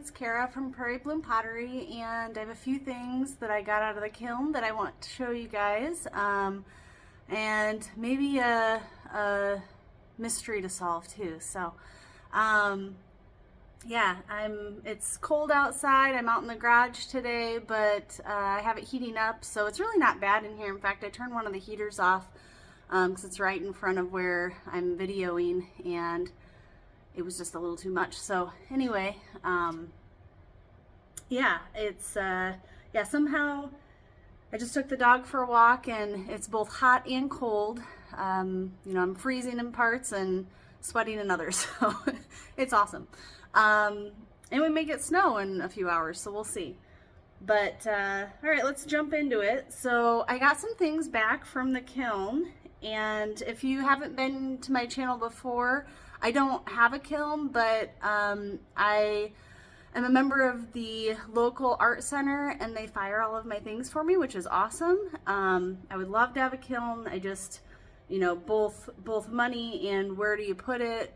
it's Kara from Prairie Bloom Pottery, and I have a few things that I got out of the kiln that I want to show you guys, and maybe a mystery to solve too. So yeah, it's cold outside. I'm out in the garage today, but I have it heating up, so it's really not bad in here. In fact, I turned one of the heaters off because it's right in front of where I'm videoing, and it was just a little too much. So anyway, yeah, it's yeah, somehow I just took the dog for a walk, and it's both hot and cold. You know, I'm freezing in parts and sweating in others, so it's awesome. And we may get snow in a few hours, so we'll see. But all right, let's jump into it. So I got some things back from the kiln, and if you haven't been to my channel before, I don't have a kiln, but I am a member of the local art center, and they fire all of my things for me, which is awesome. I would love to have a kiln. I just, you know, both money and where do you put it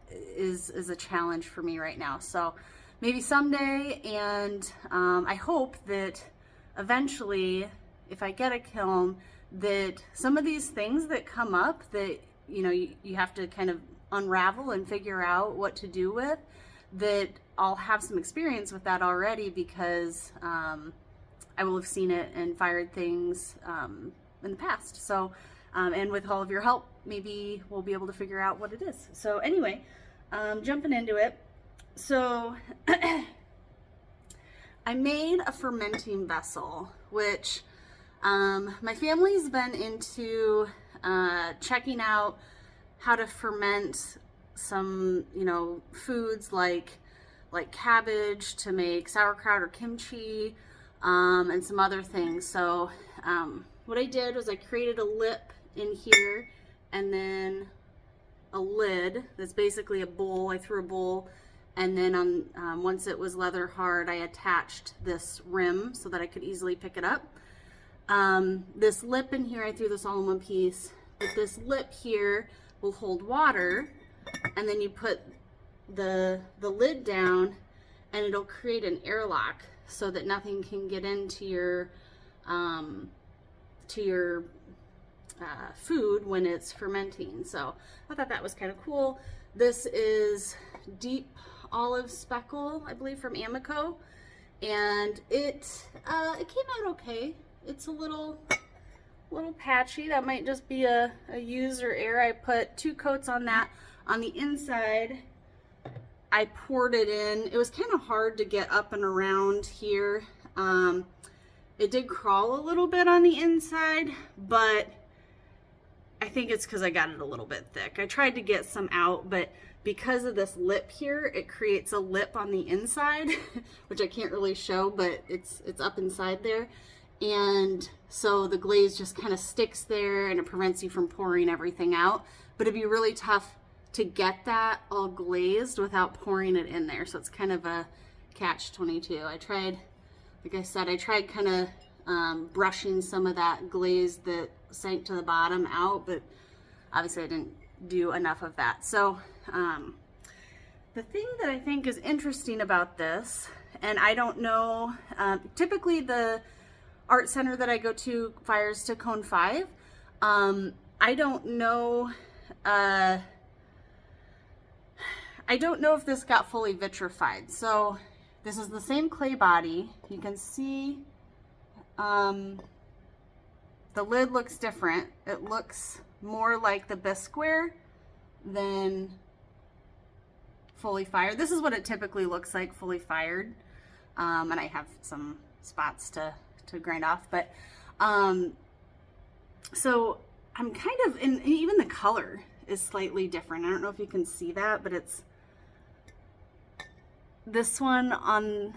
is a challenge for me right now. So maybe someday, and I hope that eventually, if I get a kiln, that some of these things that come up that, you know, you have to kind of unravel and figure out what to do with, that I'll have some experience with that already, because I will have seen it and fired things in the past. So and with all of your help, maybe we'll be able to figure out what it is. So anyway, jumping into it. So I made a fermenting vessel, which my family's been into checking out how to ferment some, you know, foods like cabbage to make sauerkraut or kimchi, and some other things. So what I did was I created a lip in here, and then a lid that's basically a bowl. I threw a bowl, and then on once it was leather hard, I attached this rim so that I could easily pick it up. This lip in here, I threw this all in one piece, but this lip here will hold water, and then you put the lid down, and it'll create an airlock so that nothing can get into your food when it's fermenting. So I thought that was kind of cool. This is deep olive speckle, I believe, from Amico, and it came out okay. It's a little patchy. That might just be a user error. I put 2 coats on that. On the inside, I poured it in. It was kind of hard to get up and around here. It did crawl a little bit on the inside, but I think it's because I got it a little bit thick. I tried to get some out, but because of this lip here, it creates a lip on the inside, which I can't really show, but it's up inside there. And so the glaze just kind of sticks there, and it prevents you from pouring everything out. But it'd be really tough to get that all glazed without pouring it in there. So it's kind of a catch-22. I tried, like I said, I tried kind of brushing some of that glaze that sank to the bottom out, but obviously I didn't do enough of that. So the thing that I think is interesting about this, and I don't know, typically the art center that I go to fires to cone 5. I don't know if this got fully vitrified. So this is the same clay body. You can see the lid looks different. It looks more like the bisqueware than fully fired. This is what it typically looks like fully fired. And I have some spots to grind off, but so I'm kind of, and even the color is slightly different. I don't know if you can see that, but it's, this one on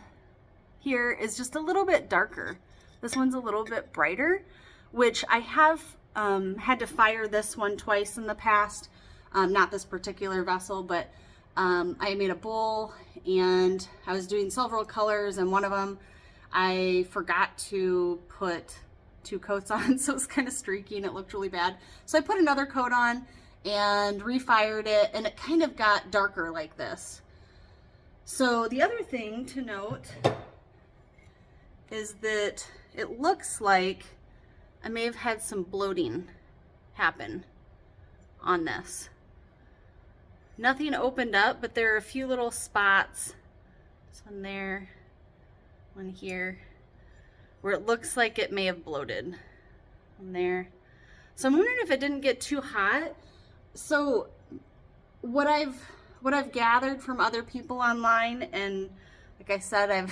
here is just a little bit darker. This one's a little bit brighter, which I have had to fire this one twice in the past. Not this particular vessel, but I made a bowl, and I was doing several colors, and one of them I forgot to put 2 coats on, so it's kind of streaky and it looked really bad. So I put another coat on and refired it, and it kind of got darker like this. So the other thing to note is that it looks like I may have had some bloating happen on this. Nothing opened up, but there are a few little spots. This one there, one here, where it looks like it may have bloated. One there. So I'm wondering if it didn't get too hot. So what I've gathered from other people online, and like I said,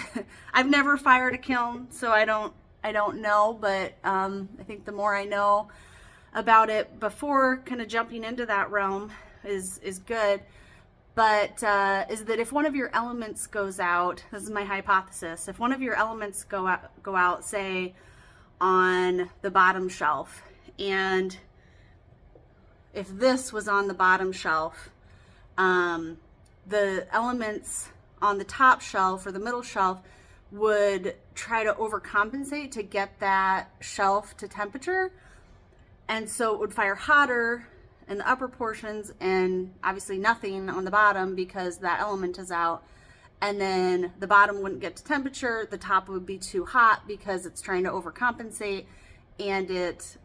I've never fired a kiln, so I don't know, but I think the more I know about it before kind of jumping into that realm is good. But is that if one of your elements goes out, this is my hypothesis, if one of your elements go out, say on the bottom shelf, and if this was on the bottom shelf, the elements on the top shelf or the middle shelf would try to overcompensate to get that shelf to temperature, and so it would fire hotter in the upper portions and obviously nothing on the bottom because that element is out, and then the bottom wouldn't get to temperature, the top would be too hot because it's trying to overcompensate, and it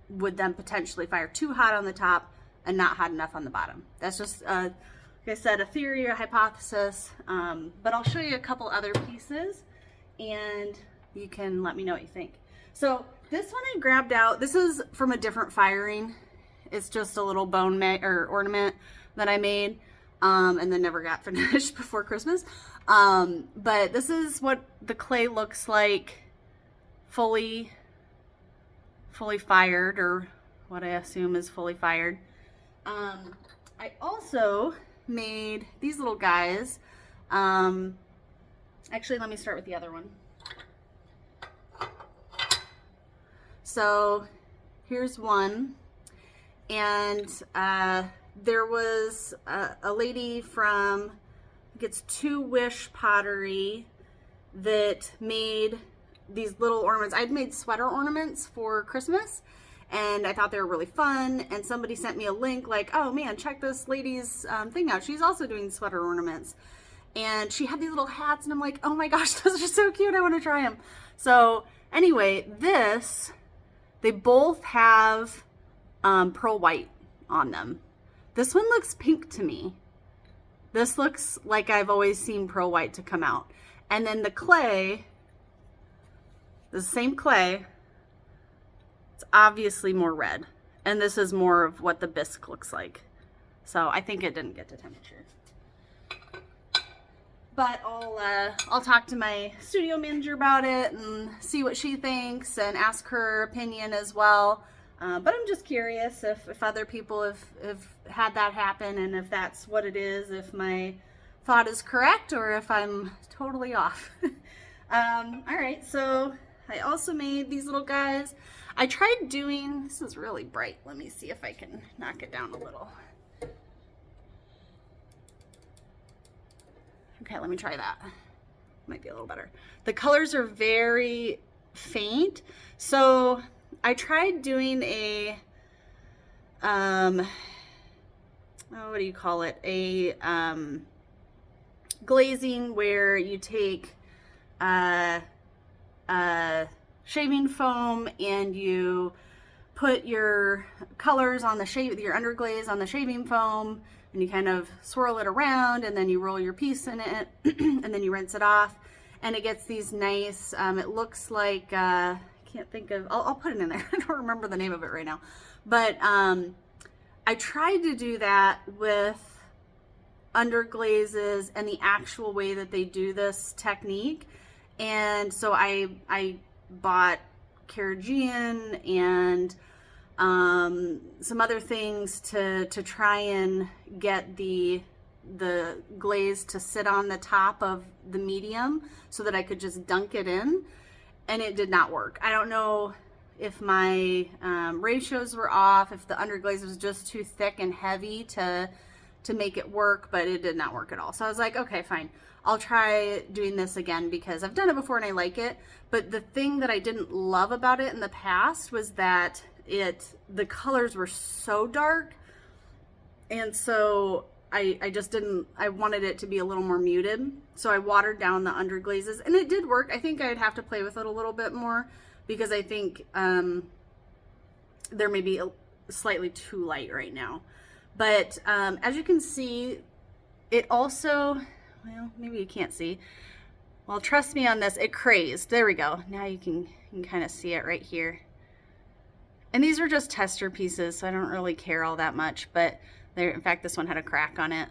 would then potentially fire too hot on the top and not hot enough on the bottom. That's just like I said, a theory or a hypothesis, but I'll show you a couple other pieces and you can let me know what you think. So this one I grabbed out, this is from a different firing. It's just a little bone or ornament that I made and then never got finished before Christmas. But this is what the clay looks like fully fired, or what I assume is fully fired. I also made these little guys. Actually, let me start with the other one. So here's one, and there was a lady from, I think it's Two Wish Pottery, that made these little ornaments. I'd made sweater ornaments for Christmas, and I thought they were really fun, and somebody sent me a link like, oh man, check this lady's thing out. She's also doing sweater ornaments. And she had these little hats, and I'm like, oh my gosh, those are so cute, I want to try them. So anyway, they both have pearl white on them. This one looks pink to me. This looks like I've always seen pearl white to come out. And then the clay, the same clay, it's obviously more red. And this is more of what the bisque looks like. So I think it didn't get to temperature. But I'll talk to my studio manager about it and see what she thinks and ask her opinion as well. But I'm just curious if other people have had that happen, and if that's what it is, if my thought is correct or if I'm totally off. All right, so I also made these little guys. I tried doing, this is really bright. Let me see if I can knock it down a little. Okay, let me try that. Might be a little better. The colors are very faint. So I tried doing a, what do you call it? A glazing where you take shaving foam and you put your colors on the your underglaze on the shaving foam, and you kind of swirl it around, and then you roll your piece in it, and then you rinse it off, and it gets these nice, it looks like, I can't think of, I'll put it in there. I don't remember the name of it right now. But I tried to do that with underglazes and the actual way that they do this technique. And so I bought Carrageenan and some other things to try and get the glaze to sit on the top of the medium so that I could just dunk it in, and it did not work. I don't know if my ratios were off, if the underglaze was just too thick and heavy to make it work, but it did not work at all. So I was like, okay, fine. I'll try doing this again because I've done it before and I like it. But the thing that I didn't love about it in the past was that the colors were so dark, and so I just didn't, I wanted it to be a little more muted. So I watered down the underglazes, and it did work. I think I'd have to play with it a little bit more because I think there may be slightly too light right now. But as you can see, it also, well, maybe you can't see. Well, trust me on this, it crazed. There we go. Now you can kind of see it right here. And these are just tester pieces, so I don't really care all that much, but there, in fact, this one had a crack on it.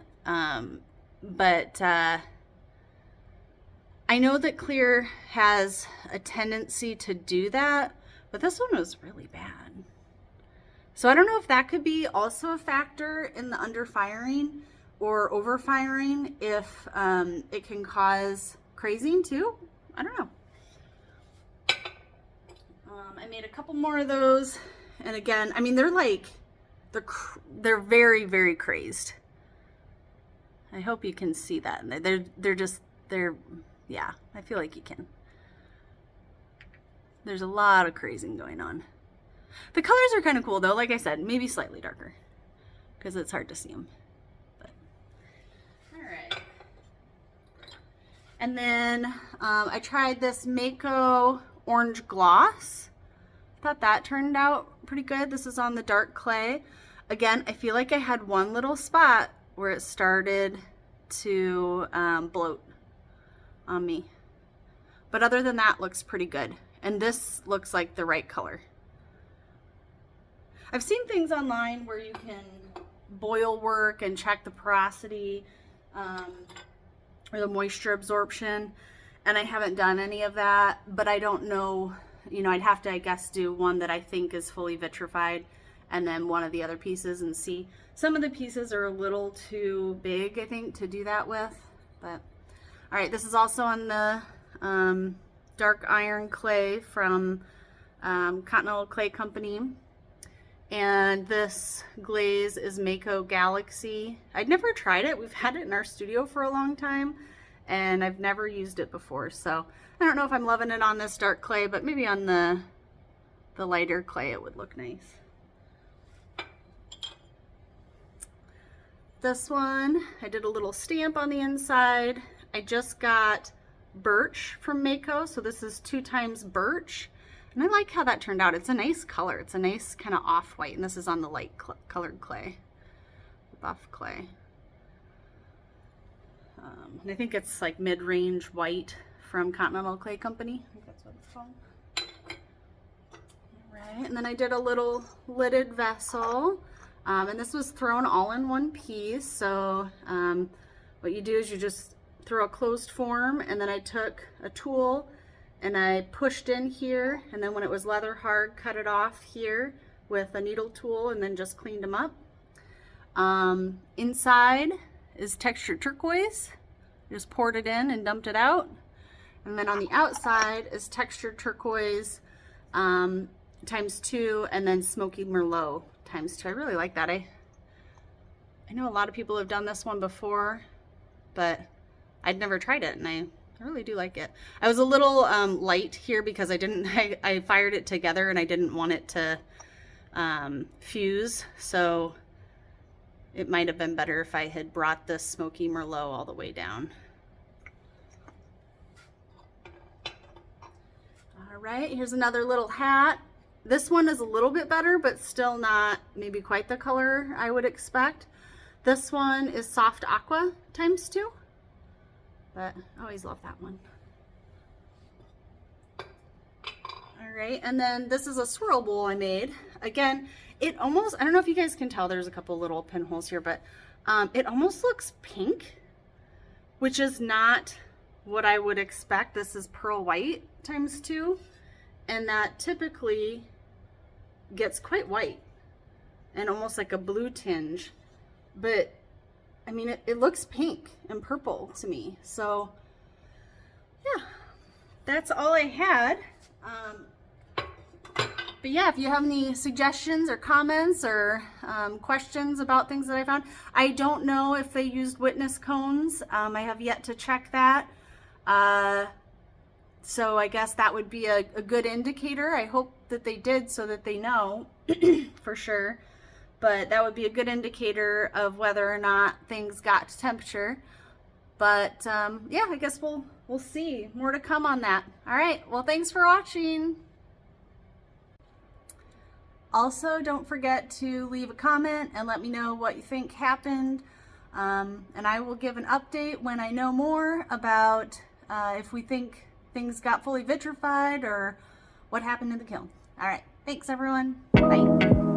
I know that clear has a tendency to do that, but this one was really bad. So I don't know if that could be also a factor in the underfiring or overfiring, if it can cause crazing too. I don't know. I made a couple more of those, and again, I mean, they're very, very crazed. I hope you can see that. They're yeah, I feel like you can. There's a lot of crazing going on. The colors are kind of cool though, like I said, maybe slightly darker because it's hard to see them. But all right. And then I tried this Mako orange gloss. Thought that turned out pretty good. This is on the dark clay. Again, I feel like I had one little spot where it started to bloat on me. But other than that, looks pretty good. And this looks like the right color. I've seen things online where you can boil work and check the porosity or the moisture absorption. And I haven't done any of that, but I don't know. You know, I'd have to, I guess, do one that I think is fully vitrified and then one of the other pieces and see. Some of the pieces are a little too big, I think, to do that with. But, all right, this is also on the dark iron clay from Continental Clay Company. And this glaze is Mako Galaxy. I'd never tried it. We've had it in our studio for a long time, and I've never used it before. So I don't know if I'm loving it on this dark clay, but maybe on the lighter clay it would look nice. This one, I did a little stamp on the inside. I just got Birch from Mako, so this is 2 times Birch. And I like how that turned out. It's a nice color. It's a nice kind of off-white, and this is on the light colored clay, buff clay. And I think it's like mid-range white from Continental Clay Company. I think that's what it's called. All right, and then I did a little lidded vessel, and this was thrown all in one piece. So what you do is you just throw a closed form, and then I took a tool and I pushed in here, and then when it was leather hard, cut it off here with a needle tool and then just cleaned them up. Inside is textured turquoise. Just poured it in and dumped it out. And then on the outside is textured turquoise ×2, and then smoky merlot ×2. I really like that. I know a lot of people have done this one before, but I'd never tried it, and I really do like it. I was a little light here because I fired it together and I didn't want it to fuse, so it might have been better if I had brought the smoky merlot all the way down. All right, here's another little hat. This one is a little bit better, but still not maybe quite the color I would expect. This one is soft aqua ×2, but I always love that one. All right, and then this is a swirl bowl I made. Again, it almost, I don't know if you guys can tell, there's a couple little pinholes here, but it almost looks pink, which is not what I would expect. This is pearl white ×2, and that typically gets quite white and almost like a blue tinge, but I mean, it looks pink and purple to me. So yeah, that's all I had. But yeah, if you have any suggestions or comments or questions about things that I found, I don't know if they used witness cones. I have yet to check that. So I guess that would be a good indicator. I hope that they did so that they know for sure. but that would be a good indicator of whether or not things got to temperature. But yeah, I guess we'll see. More to come on that. All right, well, thanks for watching. Also, don't forget to leave a comment and let me know what you think happened. And I will give an update when I know more about if we think things got fully vitrified or what happened in the kiln. All right, thanks everyone. Bye.